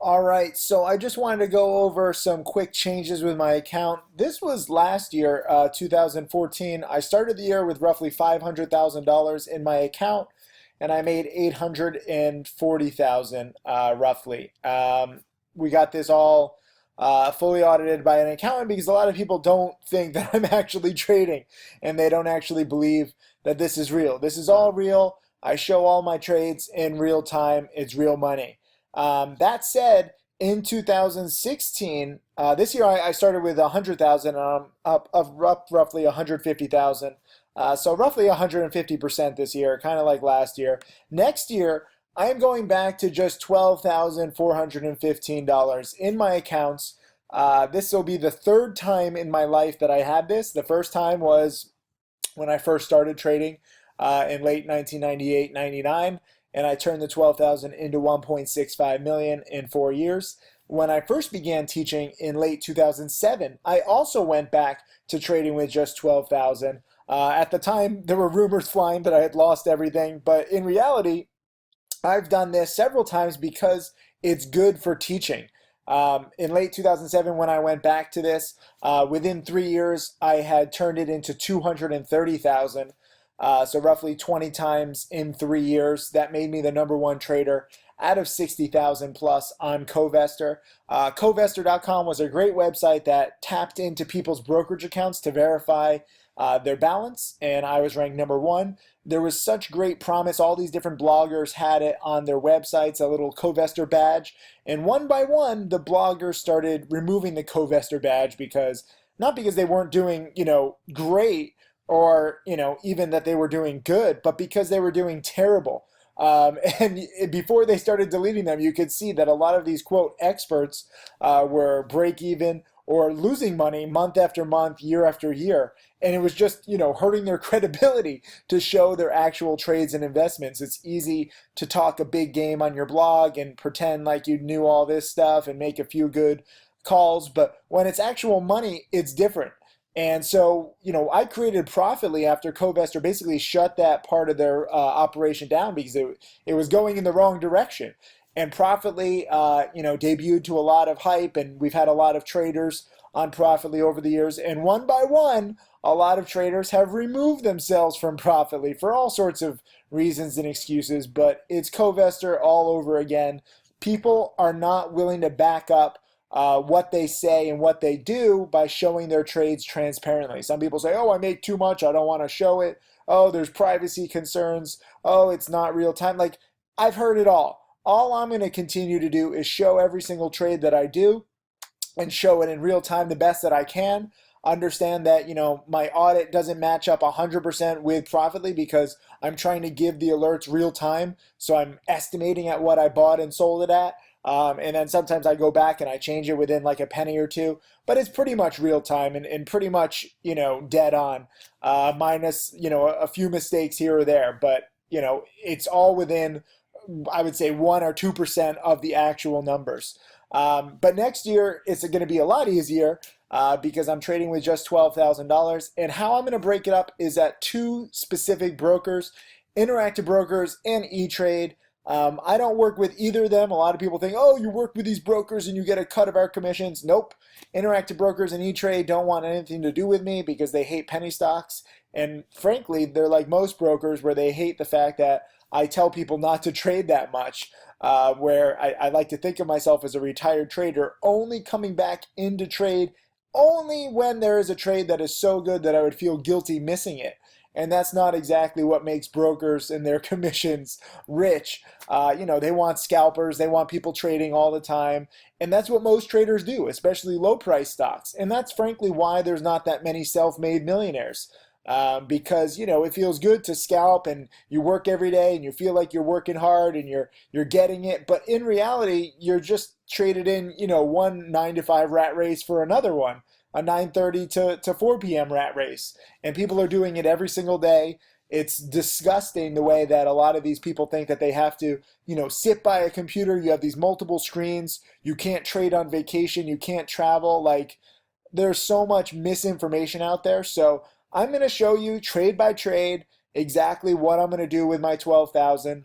All right, so I just wanted to go over some quick changes with my account. This was last year, 2014. I started the year with roughly $500,000 in my account, and I made 840,000 roughly. We got this all fully audited by an accountant because a lot of people don't think that I'm actually trading, and they don't actually believe that this is real. This is all real. I show all my trades in real time. It's real money. That said, in 2016, this year I started with 100,000, up roughly 150,000. So roughly 150% this year, kind of like last year. Next year, I am going back to just $12,415 in my accounts. This will be the third time in my life that I had this. The first time was when I first started trading in late 1998, 99, and I turned the 12,000 into 1.65 million in 4 years. When I first began teaching in late 2007, I also went back to trading with just 12,000. At the time, there were rumors flying that I had lost everything, but in reality, I've done this several times because it's good for teaching. In late 2007, when I went back to this, within 3 years, I had turned it into 230,000. So roughly 20 times in 3 years. That made me the number one trader out of 60,000 plus on Covestor. Covestor.com was a great website that tapped into people's brokerage accounts to verify their balance, and I was ranked number one. There was such great promise. All these different bloggers had it on their websites, a little Covestor badge. And one by one, the bloggers started removing the Covestor badge because, not because they weren't doing, great, or even that they were doing good, but because they were doing terrible. And before they started deleting them, you could see that a lot of these quote experts were break even or losing money month after month, year after year. And it was just, hurting their credibility to show their actual trades and investments. It's easy to talk a big game on your blog and pretend like you knew all this stuff and make a few good calls, but when it's actual money, it's different. And so, I created Profitly after Covestor basically shut that part of their operation down because it was going in the wrong direction. And Profitly, debuted to a lot of hype, and we've had a lot of traders on Profitly over the years. And one by one, a lot of traders have removed themselves from Profitly for all sorts of reasons and excuses. But it's Covestor all over again. People are not willing to back up what they say and what they do by showing their trades transparently. Some people say, oh, I make too much, I don't want to show it. Oh, there's privacy concerns. Oh, it's not real time. Like, I've heard it all. All I'm going to continue to do is show every single trade that I do and show it in real time the best that I can. Understand that, my audit doesn't match up 100% with Profitly because I'm trying to give the alerts real time. So I'm estimating at what I bought and sold it at. And then sometimes I go back and I change it within like a penny or two, but it's pretty much real time and pretty much, dead on, minus, a few mistakes here or there. But, it's all within, I would say, 1 or 2% of the actual numbers. But next year, it's going to be a lot easier because I'm trading with just $12,000. And how I'm going to break it up is at two specific brokers, Interactive Brokers and E-Trade. I don't work with either of them. A lot of people think, oh, you work with these brokers and you get a cut of our commissions. Nope. Interactive Brokers and E-Trade don't want anything to do with me because they hate penny stocks. And frankly, they're like most brokers where they hate the fact that I tell people not to trade that much, where I like to think of myself as a retired trader, only coming back into trade only when there is a trade that is so good that I would feel guilty missing it. And that's not exactly what makes brokers and their commissions rich. They want scalpers, they want people trading all the time. And that's what most traders do, especially low price stocks. And that's frankly why there's not that many self-made millionaires. Because it feels good to scalp and you work every day and you feel like you're working hard and you're getting it, but in reality you're just traded in one 9 to 5 rat race for another one, a 9:30 to 4 p.m. rat race, and people are doing it every single day. It's disgusting the way that a lot of these people think that they have to sit by a computer. You have these multiple screens, you can't trade on vacation, you can't travel. Like, there's so much misinformation out there. So I'm going to show you trade by trade exactly what I'm going to do with my 12,000.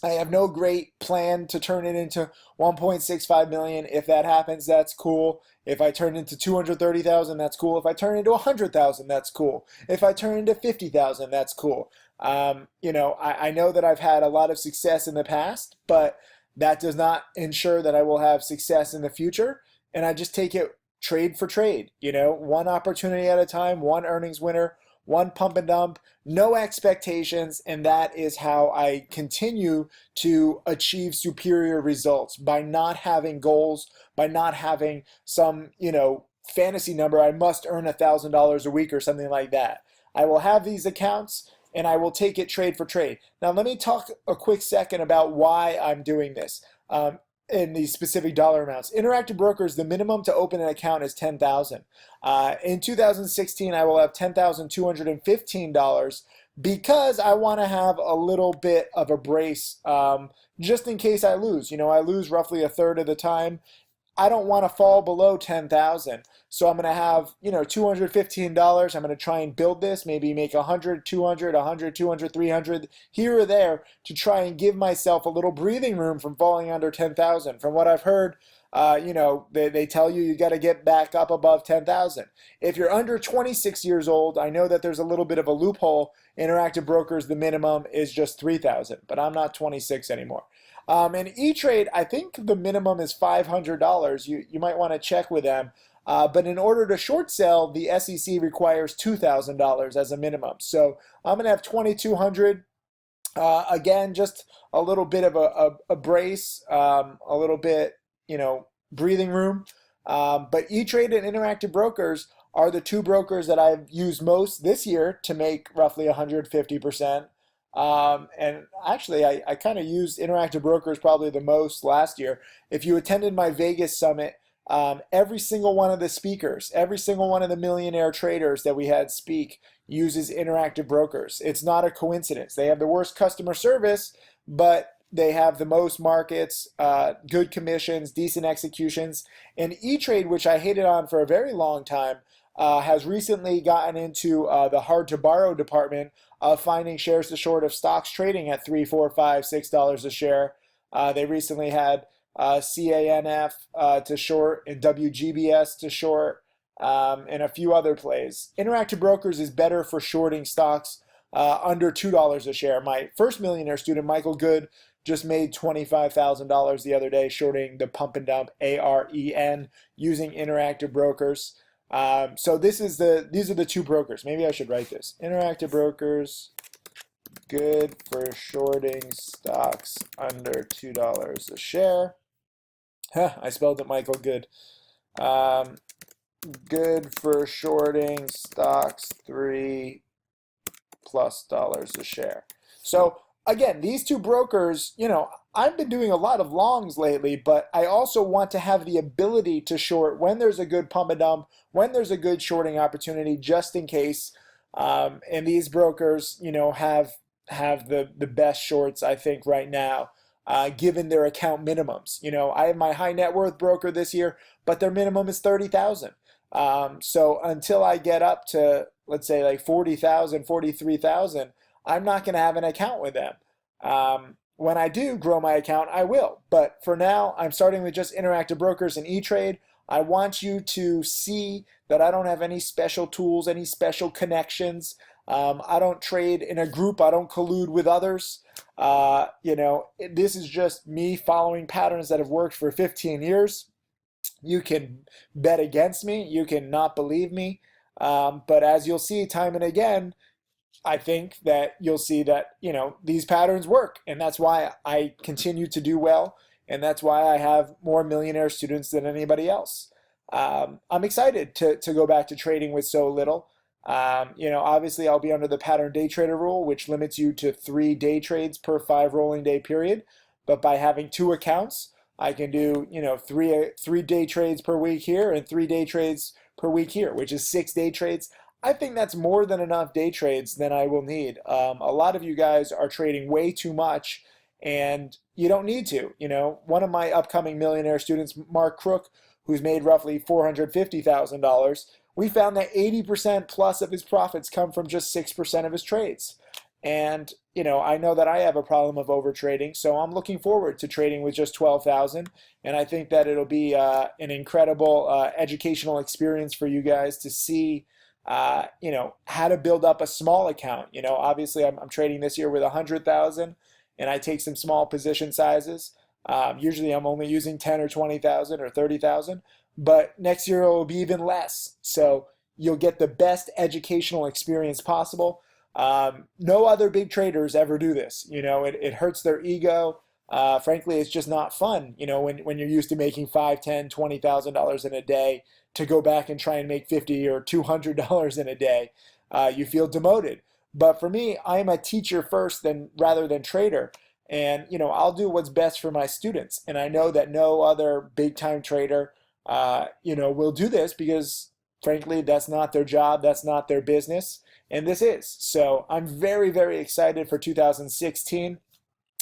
I have no great plan to turn it into 1.65 million. If that happens, that's cool. If I turn it into 230,000, that's cool. If I turn it into 100,000, that's cool. If I turn it into 50,000, that's cool. I know that I've had a lot of success in the past, but that does not ensure that I will have success in the future. And I just take it trade for trade, one opportunity at a time, one earnings winner, one pump and dump, no expectations, and that is how I continue to achieve superior results by not having goals, by not having some, fantasy number. I must earn $1,000 a week or something like that. I will have these accounts and I will take it trade for trade. Now, let me talk a quick second about why I'm doing this. In these specific dollar amounts. Interactive Brokers, the minimum to open an account is $10,000. In 2016, I will have $10,215 because I want to have a little bit of a brace just in case I lose. I lose roughly a third of the time. I don't want to fall below 10,000. So I'm going to have, $215. I'm going to try and build this, maybe make 100, 200, 100, 200, 300 here or there to try and give myself a little breathing room from falling under 10,000. From what I've heard, they tell you got to get back up above 10,000. If you're under 26 years old, I know that there's a little bit of a loophole. Interactive Brokers, the minimum is just 3,000, but I'm not 26 anymore. And E-Trade, I think the minimum is $500. You might want to check with them. But in order to short sell, the SEC requires $2,000 as a minimum. So I'm going to have 2,200. Again, just a little bit of a brace, a little bit, breathing room. But E-Trade and Interactive Brokers are the two brokers that I've used most this year to make roughly 150%. And actually, I kind of used Interactive Brokers probably the most last year. If you attended my Vegas summit, every single one of the speakers, every single one of the millionaire traders that we had speak uses Interactive Brokers. It's not a coincidence. They have the worst customer service, but they have the most markets, good commissions, decent executions. And E-Trade, which I hated on for a very long time, has recently gotten into the hard to borrow department of finding shares to short of stocks trading at $3, $4, $5, $6 a share. They recently had CANF to short and WGBS to short and a few other plays. Interactive Brokers is better for shorting stocks under $2 a share. My first millionaire student, Michael Good, just made $25,000 the other day shorting the pump and dump AREN using Interactive Brokers. So these are the two brokers. Maybe I should write this. Interactive Brokers, good for shorting stocks under $2 a share. I spelled it Michael Good. Good for shorting stocks $3+ a share. So again, these two brokers, I've been doing a lot of longs lately, but I also want to have the ability to short when there's a good pump and dump, when there's a good shorting opportunity, just in case. And these brokers, have the best shorts, I think, right now, given their account minimums. I have my high net worth broker this year, but their minimum is 30,000. So until I get up to, let's say, like 40,000, 43,000, I'm not going to have an account with them. When I do grow my account, I will. But for now, I'm starting with just Interactive Brokers and E-Trade. I want you to see that I don't have any special tools, any special connections. I don't trade in a group. I don't collude with others. This is just me following patterns that have worked for 15 years. You can bet against me. You can not believe me. But as you'll see time and again, I think that you'll see that, these patterns work. And that's why I continue to do well. And that's why I have more millionaire students than anybody else. I'm excited to go back to trading with so little. Obviously I'll be under the pattern day trader rule, which limits you to 3 day trades per 5 rolling day period. But by having 2 accounts, I can do, 3 day trades per week here and 3 day trades per week here, which is 6 day trades. I think that's more than enough day trades than I will need. A lot of you guys are trading way too much, and you don't need to. One of my upcoming millionaire students, Mark Crook, who's made roughly $450,000, we found that 80% plus of his profits come from just 6% of his trades. And, I know that I have a problem of over trading, so I'm looking forward to trading with just 12,000. And I think that it'll be an incredible educational experience for you guys to see, how to build up a small account. Obviously I'm trading this year with 100,000 and I take some small position sizes. Usually I'm only using 10 or 20,000 or 30,000, but next year it will be even less. So you'll get the best educational experience possible. No other big traders ever do this. It hurts their ego. Frankly, it's just not fun, when you're used to making five, 10, $20,000 in a day to go back and try and make 50 or $200 in a day. You feel demoted. But for me, I'm a teacher first than rather than trader. And, I'll do what's best for my students. And I know that no other big time trader, will do this because frankly, that's not their job. That's not their business. And this is. So I'm very, very excited for 2016.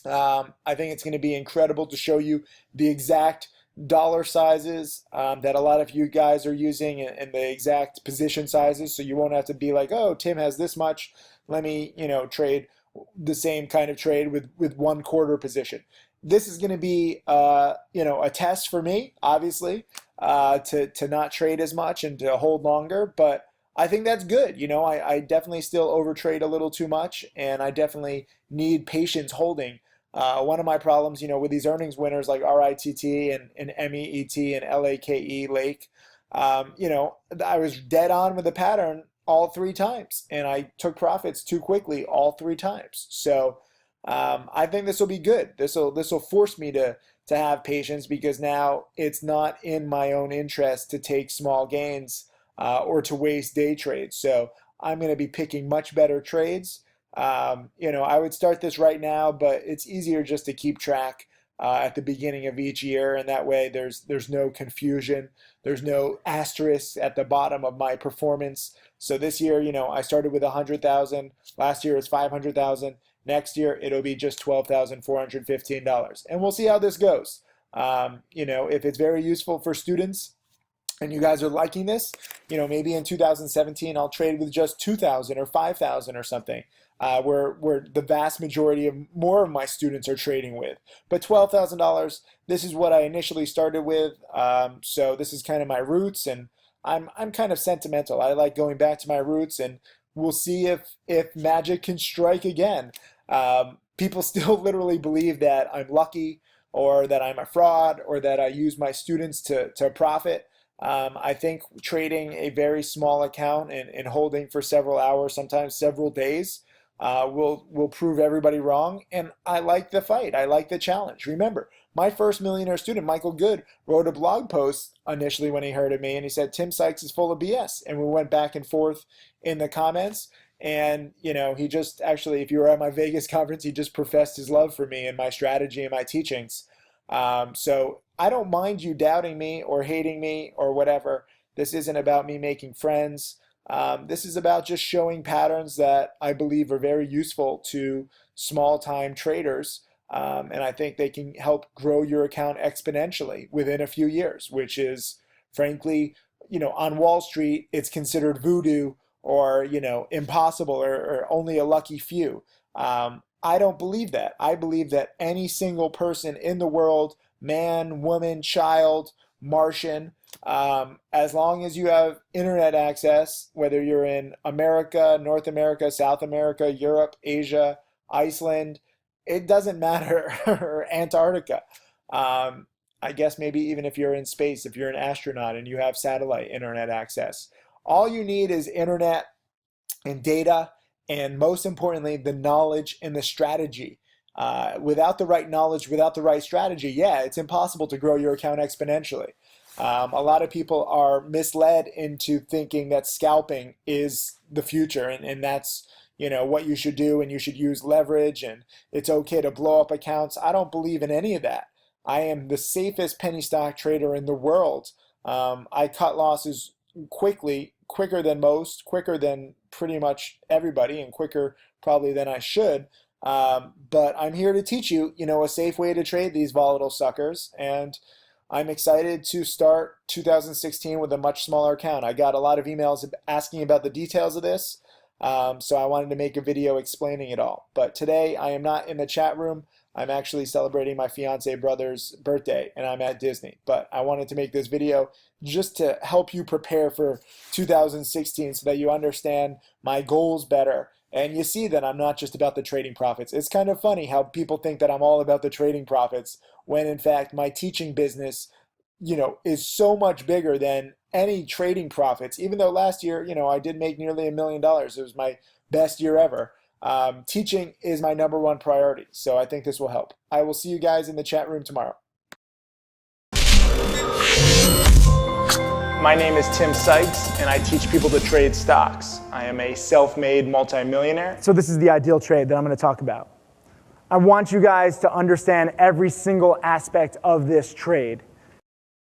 I think it's going to be incredible to show you the exact dollar sizes that a lot of you guys are using and the exact position sizes. So you won't have to be like, oh, Tim has this much. Let me, trade the same kind of trade with 1/4 position. This is going to be, a test for me, obviously, to not trade as much and to hold longer. But I think that's good. I definitely still overtrade a little too much, and I definitely need patience holding. One of my problems, with these earnings winners like RITT and MEET and LAKE, Lake, I was dead on with the pattern all three times, and I took profits too quickly all three times. So I think this will be good. This will force me to have patience because now it's not in my own interest to take small gains or to waste day trades. So I'm going to be picking much better trades. I would start this right now, but it's easier just to keep track at the beginning of each year, and that way there's no confusion. There's no asterisk at the bottom of my performance. So this year, I started with 100,000. Last year was 500,000. Next year it'll be just $12,415, and we'll see how this goes. If it's very useful for students and you guys are liking this, maybe in 2017 I'll trade with just 2,000 or 5,000 or something, where the vast majority of more of my students are trading with. But $12,000, this is what I initially started with. So this is kind of my roots, and I'm kind of sentimental. I like going back to my roots, and we'll see if magic can strike again. People still literally believe that I'm lucky or that I'm a fraud or that I use my students to profit. I think trading a very small account and holding for several hours, sometimes several days, will prove everybody wrong. And I like the fight. I like the challenge. Remember, my first millionaire student, Michael Good, wrote a blog post initially when he heard of me, and he said, Tim Sykes is full of BS. And we went back and forth in the comments. And, he just actually, if you were at my Vegas conference, he just professed his love for me and my strategy and my teachings. So I don't mind you doubting me or hating me or whatever. This isn't about me making friends. This is about just showing patterns that I believe are very useful to small time traders. And I think they can help grow your account exponentially within a few years, which is frankly, on Wall Street, it's considered voodoo or, impossible or only a lucky few. I don't believe that. I believe that any single person in the world, man, woman, child, Martian, as long as you have internet access, whether you're in America, North America, South America, Europe, Asia, Iceland, it doesn't matter, or Antarctica. I guess maybe even if you're in space, if you're an astronaut and you have satellite internet access, all you need is internet and data, and most importantly, the knowledge and the strategy. Without the right knowledge, without the right strategy, yeah, it's impossible to grow your account exponentially. A lot of people are misled into thinking that scalping is the future, and that's what you should do, and you should use leverage, and it's okay to blow up accounts. I don't believe in any of that. I am the safest penny stock trader in the world. I cut losses quickly, quicker than most, quicker than pretty much everybody, and quicker probably than I should. But I'm here to teach you, a safe way to trade these volatile suckers. And I'm excited to start 2016 with a much smaller account. I got a lot of emails asking about the details of this. So I wanted to make a video explaining it all. But today I am not in the chat room. I'm actually celebrating my fiance brother's birthday and I'm at Disney. But I wanted to make this video just to help you prepare for 2016 so that you understand my goals better. And you see that I'm not just about the trading profits. It's kind of funny how people think that I'm all about the trading profits when in fact my teaching business, is so much bigger than any trading profits. Even though last year, I did make nearly $1 million. It was my best year ever. Teaching is my #1 priority. So I think this will help. I will see you guys in the chat room tomorrow. My name is Tim Sykes, and I teach people to trade stocks. I am a self-made multimillionaire. So this is the ideal trade that I'm going to talk about. I want you guys to understand every single aspect of this trade.